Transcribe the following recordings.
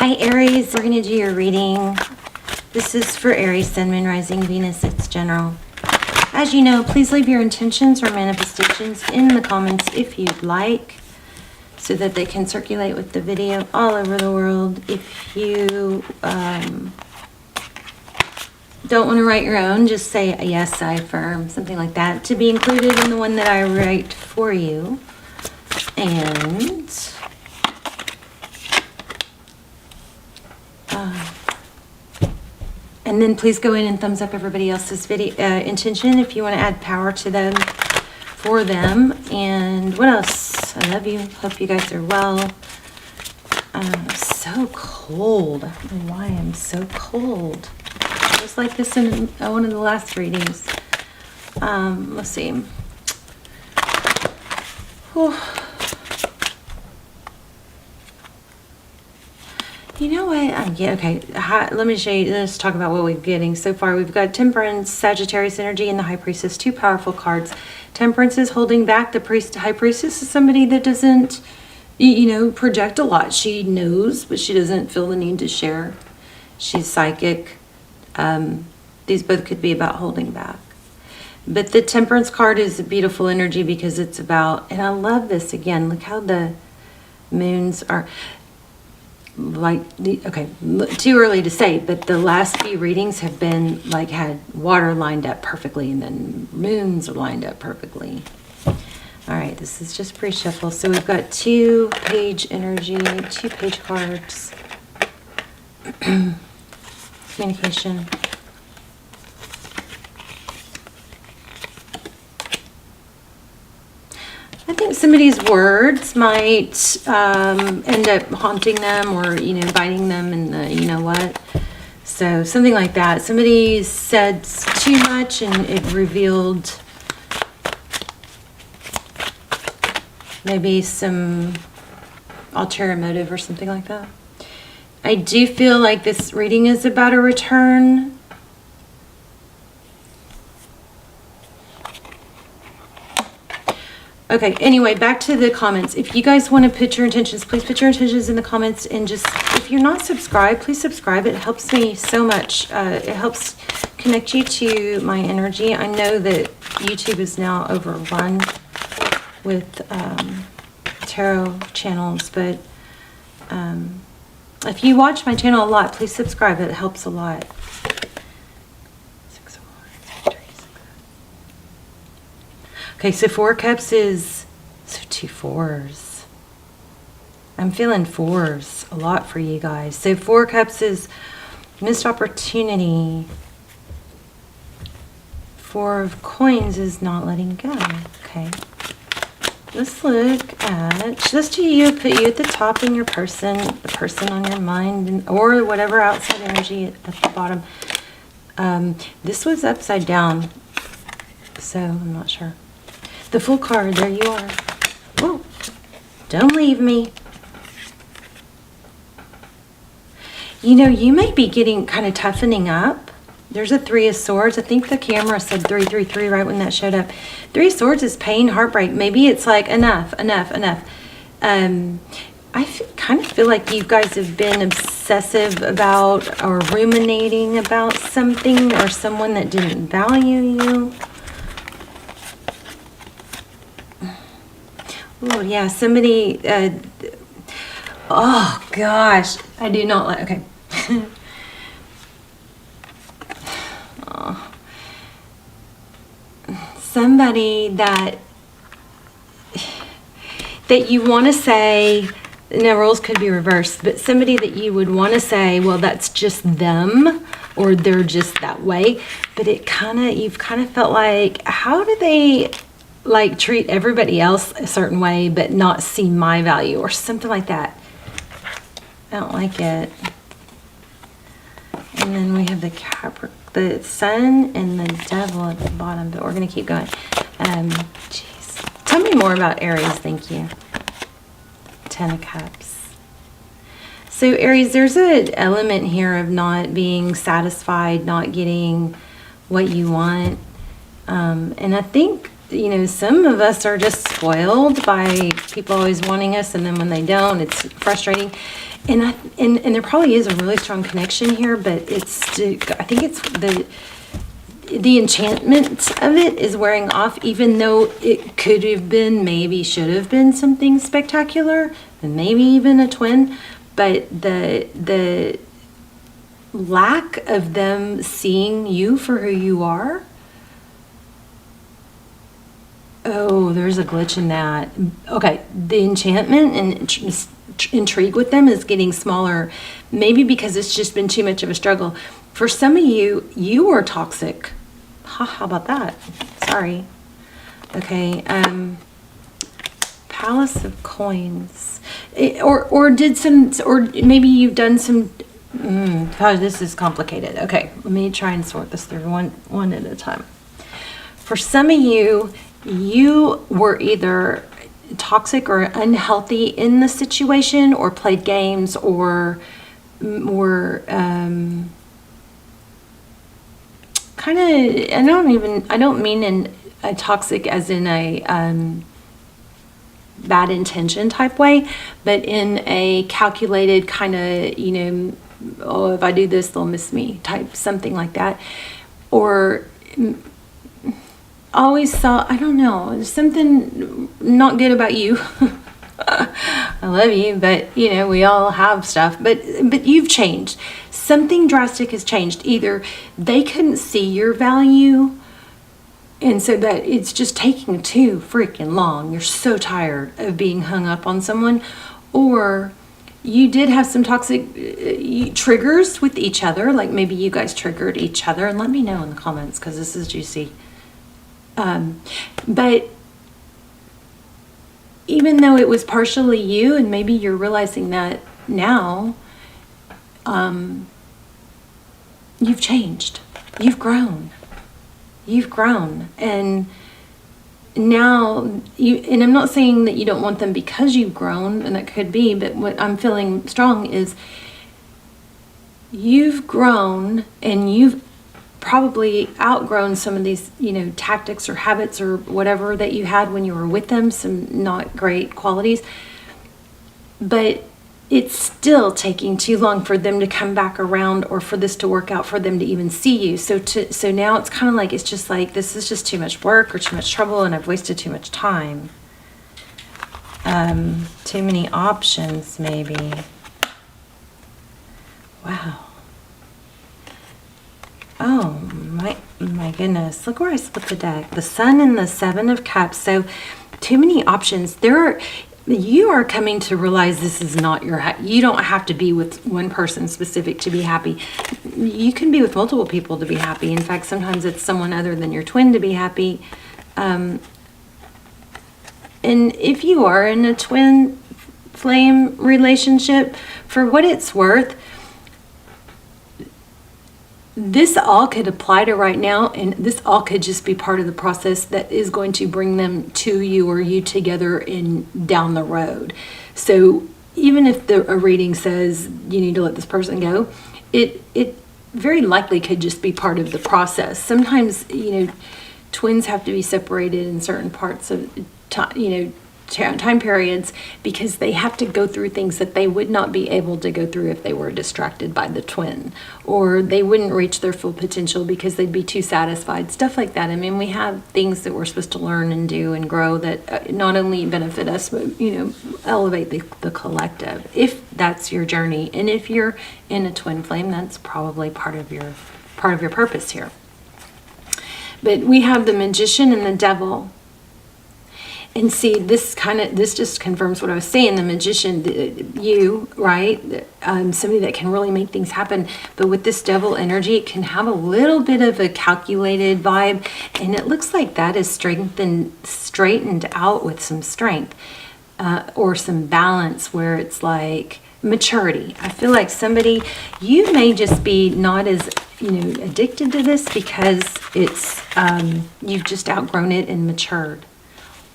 Hi Aries, we're going to do your reading. This is for Aries, Sun, Moon, Rising, Venus. It's general. As you know, please leave your intentions or manifestations in the comments if you'd like, so that they can circulate with the video all over the world. If you don't want to write your own, just say yes, I affirm, something like that, to be included in the one that I write for you. And then please go in and thumbs up everybody else's video intention if you want to add power to them, for them. And what else? I love you. Hope you guys are well. So cold. I don't know why I'm so cold. It was like this in one of the last readings. Let's see. Whew. You know what? Yeah, okay. Let me show you. Let's talk about what we're getting so far. We've got Temperance, Sagittarius energy, and the High Priestess. Two powerful cards. Temperance is holding back. The High Priestess is somebody that doesn't, project a lot. She knows, but she doesn't feel the need to share. She's psychic. These both could be about holding back. But the Temperance card is a beautiful energy because it's about, and I love this again. Look how the moons are. Too early to say, but the last few readings have been like had water lined up perfectly, and then moons are lined up perfectly. All right, this is just pre-shuffle. So we've got 2-page energy, 2-page cards. Communication. I think somebody's words might end up haunting them, or biting them in the what. So something like that. Somebody said too much and it revealed maybe some ulterior motive or something like that. I do feel like this reading is about a return. Okay, anyway, back to the comments. If you guys want to put your intentions, please put your intentions in the comments. And just, if you're not subscribed, please subscribe. It helps me so much. It helps connect you to my energy. I know that YouTube is now overrun with tarot channels, but if you watch my channel a lot, please subscribe. It helps a lot. Okay, so 4 cups is, so 2 4s. I'm feeling 4s a lot for you guys. So 4 cups is missed opportunity. 4 of coins is not letting go. Okay. Let's look at, let's do you, put you at the top in your person, the person on your mind, or whatever outside energy at the bottom. This was upside down, so I'm not sure. The Fool card, there you are. Whoa, don't leave me. You may be getting kind of toughening up. There's a 3 of Swords. I think the camera said 333 right when that showed up. 3 of Swords is pain, heartbreak. Maybe it's like enough. I kind of feel like you guys have been obsessive about or ruminating about something or someone that didn't value you. Oh, yeah, somebody, oh, gosh, I do not like, okay. Oh. Somebody that you want to say, now roles could be reversed, but somebody that you would want to say, well, that's just them, or they're just that way, but you've kind of felt like, how do they treat everybody else a certain way but not see my value or something like that? I don't like it. And then we have the Sun and the Devil at the bottom, but we're going to keep going. Jeez. Tell me more about Aries, thank you. 10 of Cups. So Aries, there's an element here of not being satisfied, not getting what you want. And I think some of us are just spoiled by people always wanting us, and then when they don't, it's frustrating. And there probably is a really strong connection here, but I think it's the enchantment of it is wearing off, even though it could have been, maybe should have been something spectacular, and maybe even a twin, but the lack of them seeing you for who you are. Oh, there's a glitch in that. Okay, the enchantment and intrigue with them is getting smaller, maybe because it's just been too much of a struggle. For some of you, you are toxic. How about that? Sorry. Okay, Palace of Coins. Or maybe you've done some, God, this is complicated. Okay, let me try and sort this through one at a time. For some of you, you were either toxic or unhealthy in the situation, or played games, or were kind of, I don't mean in a toxic as in a bad intention type way, but in a calculated kind of, oh, if I do this, they'll miss me type, something like that. Or always saw, I don't know, something not good about you. I love you, but we all have stuff, but you've changed. Something drastic has changed. Either they couldn't see your value, and so that it's just taking too freaking long. You're so tired of being hung up on someone, or you did have some toxic triggers with each other, like maybe you guys triggered each other, and let me know in the comments because this is juicy. But even though it was partially you, and maybe you're realizing that now, you've changed, you've grown, and now and I'm not saying that you don't want them because you've grown, and that could be, but what I'm feeling strong is you've grown, and you've probably outgrown some of these, tactics or habits or whatever that you had when you were with them, some not great qualities, but it's still taking too long for them to come back around, or for this to work out, for them to even see you. So now it's kind of like, it's just like, this is just too much work or too much trouble, and I've wasted too much time. Too many options, maybe. Wow. Oh my goodness, look where I split the deck. The Sun and the Seven of Cups. So too many options. You are coming to realize this is not you don't have to be with one person specific to be happy. You can be with multiple people to be happy. In fact, sometimes it's someone other than your twin to be happy. And if you are in a twin flame relationship, for what it's worth, this all could apply to right now, and this all could just be part of the process that is going to bring them to you, or you together in down the road. So even if a reading says you need to let this person go, it very likely could just be part of the process. Sometimes, twins have to be separated in certain parts of time periods, because they have to go through things that they would not be able to go through if they were distracted by the twin, or they wouldn't reach their full potential because they'd be too satisfied, stuff like that. I mean, we have things that we're supposed to learn and do and grow that not only benefit us, but elevate the collective, if that's your journey. And if you're in a twin flame, that's probably part of your purpose here. But we have the Magician and the Devil. And see, this just confirms what I was saying. The Magician, you, right? Somebody that can really make things happen. But with this Devil energy, it can have a little bit of a calculated vibe. And it looks like that is straightened out with some strength, or some balance, where it's like maturity. I feel like you may just be not as, addicted to this, because it's, you've just outgrown it and matured.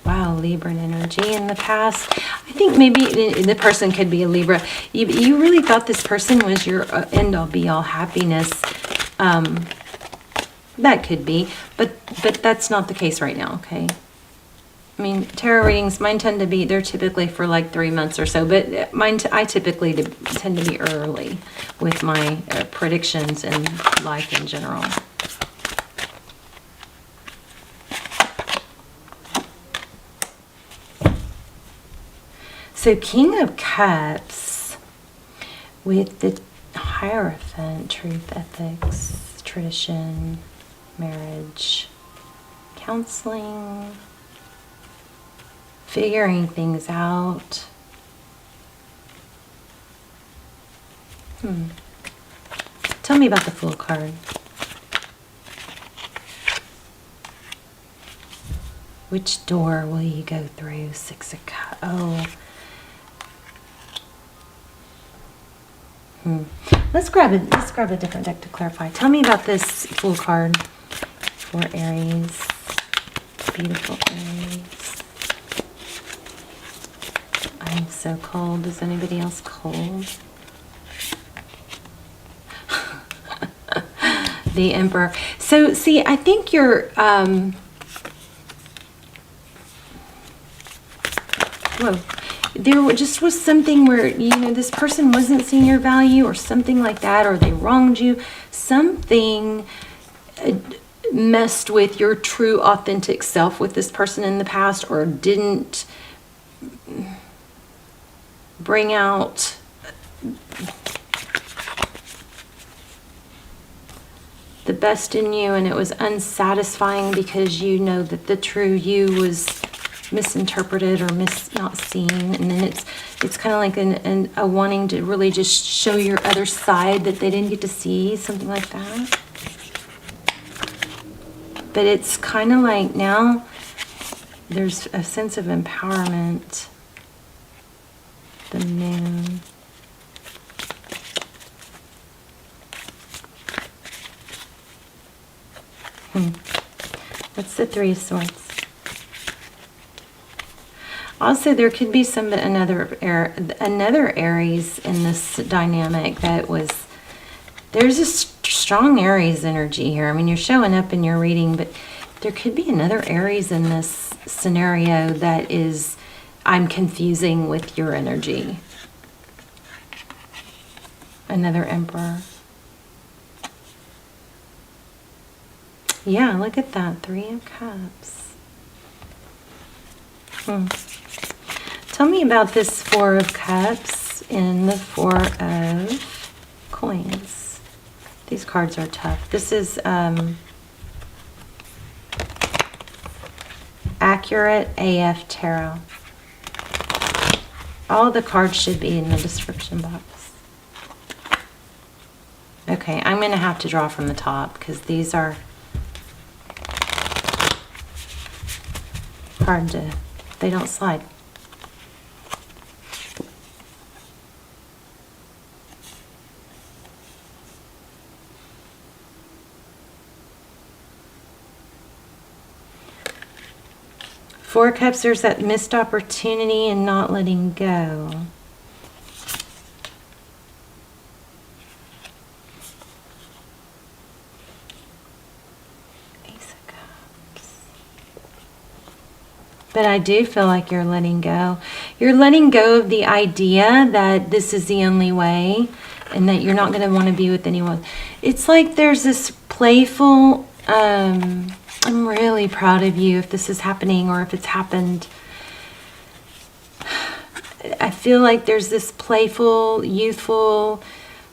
Wow, Libra energy in the past. I think maybe the person could be a Libra. You really thought this person was your end-all be-all happiness. That could be, but that's not the case right now, okay? I mean, tarot readings, mine tend to be, they're typically for like 3 months or so, but mine, I typically tend to be early with my predictions and life in general. So King of Cups with the Hierophant, truth, ethics, tradition, marriage, counseling, figuring things out. Tell me about the Fool card. Which door will you go through? Six of Cups. Oh. Let's grab a different deck to clarify. Tell me about this Fool card for Aries. Beautiful Aries. I'm so cold. Is anybody else cold? The Emperor. So see, I think you're whoa. There just was something where, you know, this person wasn't seeing your value or something like that, or they wronged you. Something messed with your true, authentic self with this person in the past, or didn't bring out the best in you, and it was unsatisfying because you know that the true you was misinterpreted or not seen, and then it's kind of like a wanting to really just show your other side that they didn't get to see, something like that. But it's kind of like now there's a sense of empowerment. The Moon. That's the Three of Swords. Also, there could be another Aries in this dynamic that was, there's a strong Aries energy here. I mean, you're showing up in your reading, but there could be another Aries in this scenario that is, I'm confusing with your energy. Another Emperor. Yeah, look at that. Three of Cups. Tell me about this Four of Cups and the Four of Coins. These cards are tough. This is Accurate AF Tarot. All the cards should be in the description box. Okay, I'm going to have to draw from the top because these are hard to, they don't slide. Four of Cups, there's that missed opportunity and not letting go. Ace of Cups. But I do feel like you're letting go. You're letting go of the idea that this is the only way and that you're not going to want to be with anyone. It's like there's this playful, I'm really proud of you if this is happening or if it's happened. I feel like there's this playful, youthful,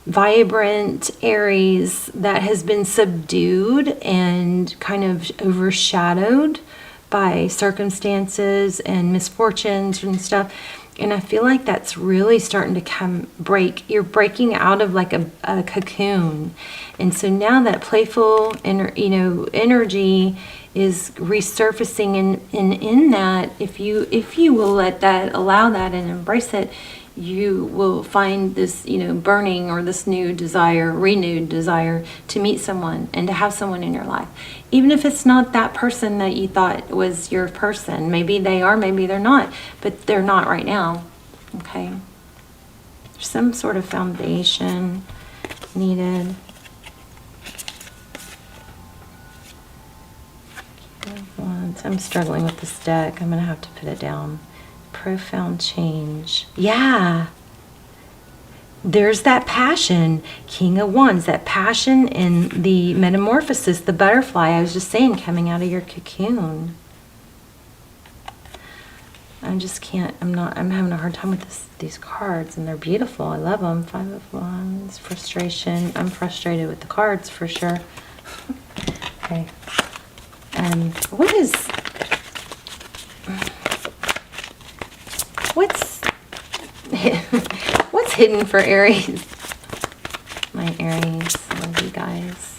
vibrant Aries that has been subdued and kind of overshadowed by circumstances and misfortunes and stuff. And I feel like that's really starting to break. You're breaking out of like a cocoon. And so now that playful energy is resurfacing, and in that, if you will allow that and embrace it, you will find this, burning or this renewed desire to meet someone and to have someone in your life. Even if it's not that person that you thought was your person. Maybe they are, maybe they're not, but they're not right now, okay? There's some sort of foundation needed. Wands I'm struggling with this deck. I'm going to have to put it down. Profound change. Yeah. There's that passion. King of Wands, that passion in the metamorphosis, the butterfly, I was just saying, coming out of your cocoon. I just can't, I'm having a hard time with these cards, and they're beautiful. I love them. 5 of Wands, frustration. I'm frustrated with the cards for sure. Okay. What's hidden for Aries? My Aries, I love you guys.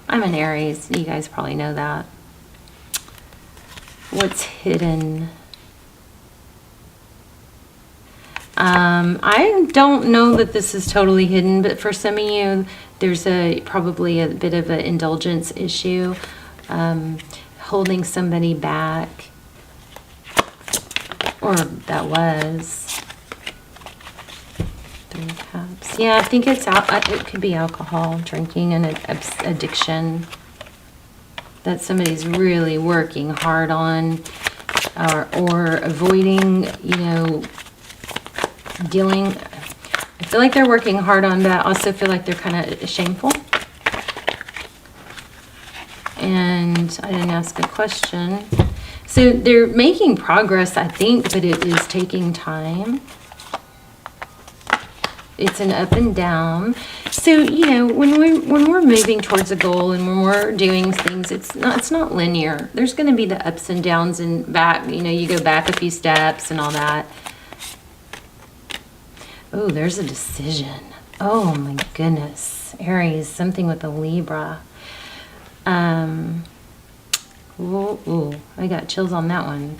I'm an Aries. You guys probably know that. What's hidden? I don't know that this is totally hidden, but for some of you, there's probably a bit of an indulgence issue, holding somebody back, or that was 3 Cups. Yeah, I think it could be alcohol, drinking, and addiction that somebody's really working hard on, or avoiding, you know, dealing. I feel like they're working hard on, but I also feel like they're kind of shameful. And I didn't ask a question. So they're making progress, I think, but it is taking time. It's an up and down. So, you know, when we're moving towards a goal and when we're doing things, it's not linear. There's going to be the ups and downs and back, you know, you go back a few steps and all that. Oh, there's a decision. Oh my goodness. Aries, something with a Libra. Ooh, I got chills on that one.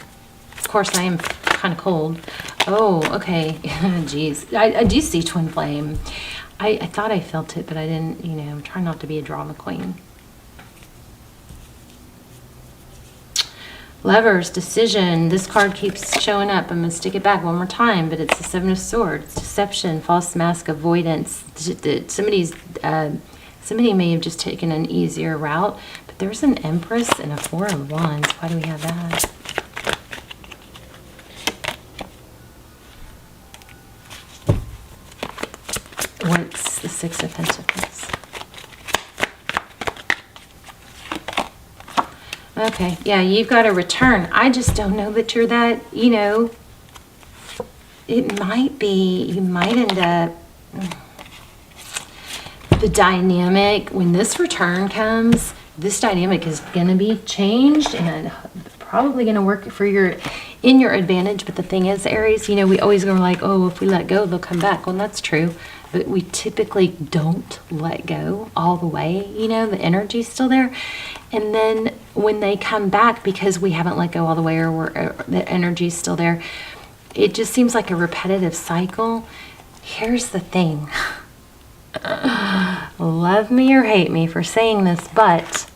Of course, I am kind of cold. Oh, okay. Jeez. I do see twin flame. I thought I felt it, but I didn't, you know, I'm trying not to be a drama queen. Lovers, decision. This card keeps showing up. I'm going to stick it back one more time, but it's the 7 of Swords. Deception, false mask, avoidance. Somebody may have just taken an easier route, but there's an Empress and a 4 of Wands. Why do we have that? What's the 6 of Pentacles? Okay, yeah, you've got to return. I just don't know that you're that, you know, it might be, you might end up, the dynamic, when this return comes, this dynamic is going to be changed and probably going to work for in your advantage. But the thing is, Aries, you know, we always go like, oh, if we let go, they'll come back. Well, that's true. But we typically don't let go all the way. You know, the energy's still there. And then when they come back, because we haven't let go all the way, or the energy's still there, it just seems like a repetitive cycle. Here's the thing. Love me or hate me for saying this, but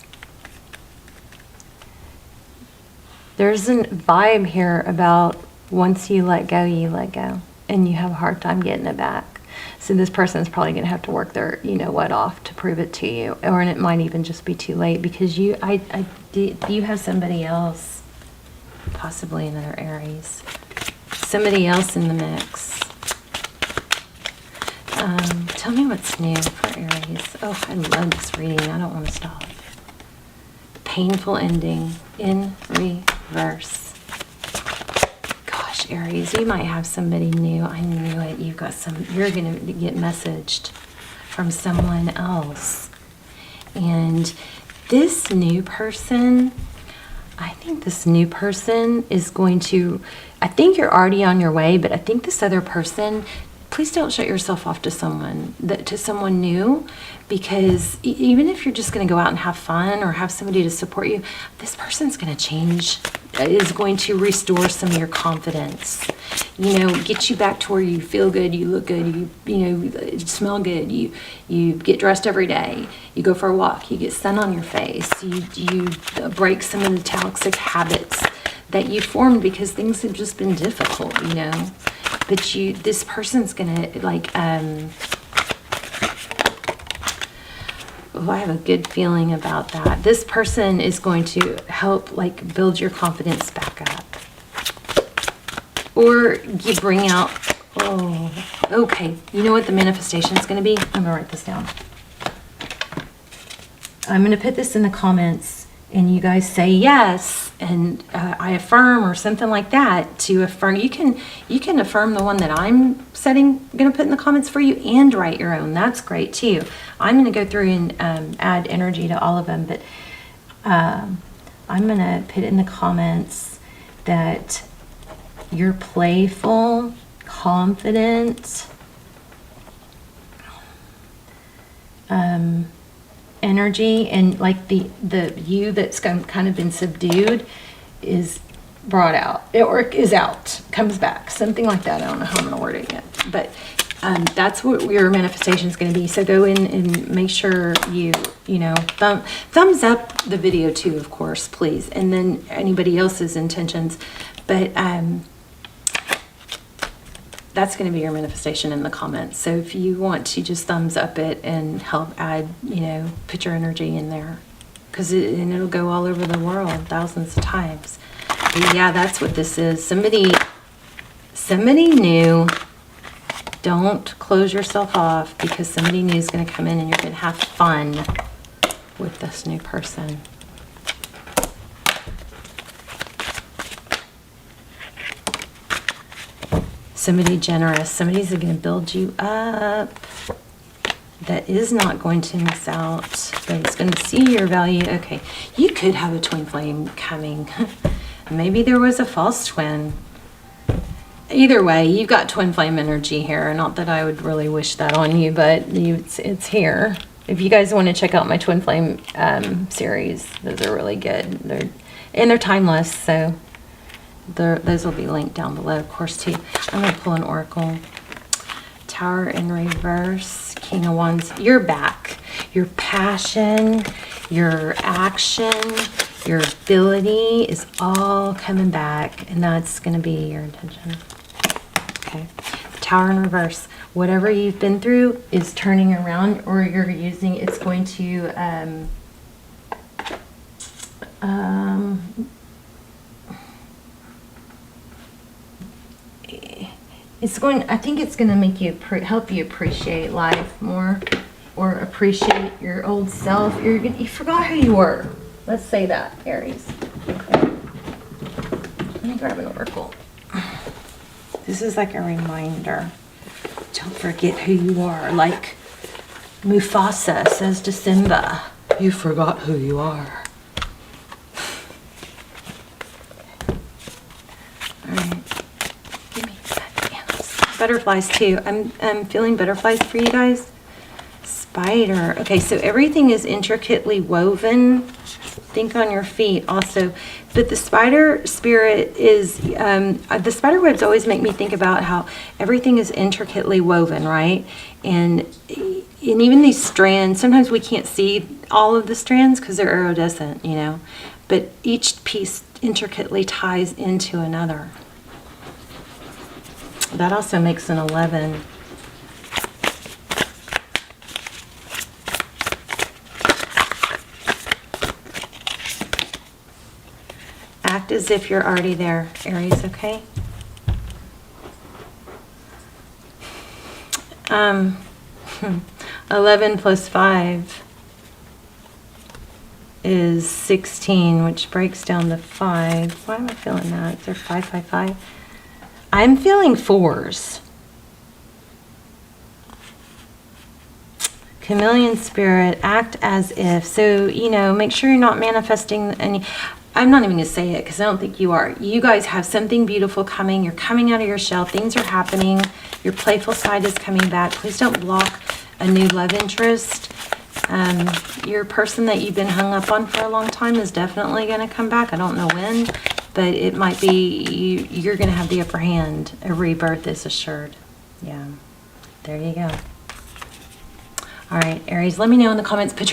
there's a vibe here about once you let go, and you have a hard time getting it back. So this person's probably going to have to work their, you know what, off to prove it to you, or it might even just be too late because you have somebody else, possibly another Aries, somebody else in the mix. Tell me what's new for Aries. Oh, I love this reading. I don't want to stop. Painful ending in reverse. Gosh, Aries, you might have somebody new. I knew it. You're going to get messaged from someone else. And this new person, I think this new person is going to, I think you're already on your way, but I think this other person, please don't shut yourself off to someone new, because even if you're just going to go out and have fun or have somebody to support you, this person's going to change, is going to restore some of your confidence, you know, get you back to where you feel good, you look good, you smell good, you get dressed every day, you go for a walk, you get sun on your face, you break some of the toxic habits that you formed because things have just been difficult, you know. But this person's gonna, like, Oh, I have a good feeling about that. This person is going to help like build your confidence back up. Or you bring out, oh, okay. You know what the manifestation is going to be? I'm going to write this down. I'm going to put this in the comments and you guys say yes and I affirm or something like that to affirm. You can affirm the one that I'm going to put in the comments for you and write your own. That's great too. I'm going to go through and add energy to all of them, but I'm going to put in the comments that you're playful, confident, energy, and like the you that's kind of been subdued is brought out or is out, comes back, something like that. I don't know how I'm going to word it yet, but that's what your manifestation is going to be. So go in and make sure you know, thumbs up the video too, of course, please, and then anybody else's intentions, but that's going to be your manifestation in the comments. So if you want to just thumbs up it and help add, you know, put your energy in there, because it'll go all over the world thousands of times. But yeah, that's what this is. Somebody new. Don't close yourself off, because somebody new is going to come in and you're going to have fun with this new person. Somebody generous. Somebody's going to build you up. That is not going to miss out, but it's going to see your value. Okay, you could have a twin flame coming. Maybe there was a false twin. Either way, you've got twin flame energy here. Not that I would really wish that on you, but it's here. If you guys want to check out my twin flame series, those are really good. They're timeless, so those will be linked down below, of course, too. I'm going to pull an oracle. Tower in reverse, King of Wands. You're back. Your passion, your action, your ability is all coming back, and that's going to be your intention. Okay. Tower in reverse. Whatever you've been through is turning around, or you're using, it's going to I think it's going to make you help you appreciate life more, or appreciate your old self. You forgot who you were. Let's say that, Aries. Okay. Let me grab an oracle. This is like a reminder. Don't forget who you are. Like Mufasa says to Simba, you forgot who you are. All right. Give me that. Butterflies too. I'm feeling butterflies for you guys. Spider. Okay, so everything is intricately woven. Think on your feet also. But the spider spirit is, the spider webs always make me think about how everything is intricately woven, right? And even these strands, sometimes we can't see all of the strands because they're iridescent, you know. But each piece intricately ties into another. That also makes an 11. Act as if you're already there, Aries, okay? 11 plus 5 is 16, which breaks down to 5. Why am I feeling that? Is there 5, 5, 5? I'm feeling 4s. Chameleon spirit, act as if. So, you know, make sure you're not manifesting any. I'm not even going to say it because I don't think you are. You guys have something beautiful coming. You're coming out of your shell. Things are happening. Your playful side is coming back. Please don't block a new love interest. Your person that you've been hung up on for a long time is definitely going to come back. I don't know when, but it might be you're going to have the upper hand. A rebirth is assured. Yeah, there you go. All right, Aries, let me know in the comments. Put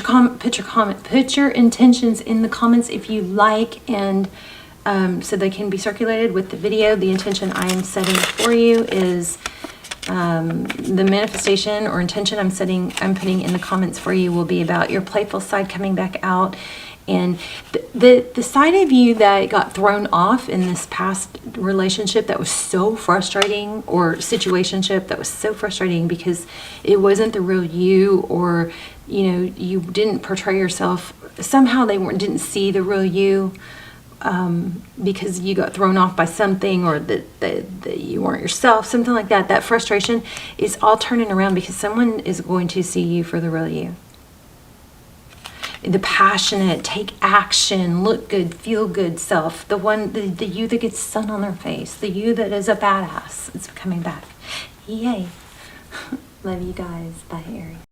your intentions in the comments if you like, and so they can be circulated with the video. The intention I am setting for you is The manifestation or intention I'm putting in the comments for you will be about your playful side coming back out. And the side of you that got thrown off in this past relationship that was so frustrating, or situationship that was so frustrating because it wasn't the real you, or, you know, you didn't portray yourself. Somehow they didn't see the real you. Because you got thrown off by something, or that you weren't yourself, something like that. That frustration is all turning around because someone is going to see you for the real you. The passionate, take action, look good, feel good self. The you that gets sun on their face. The you that is a badass. It's coming back. Yay. Love you guys. Bye, Aries.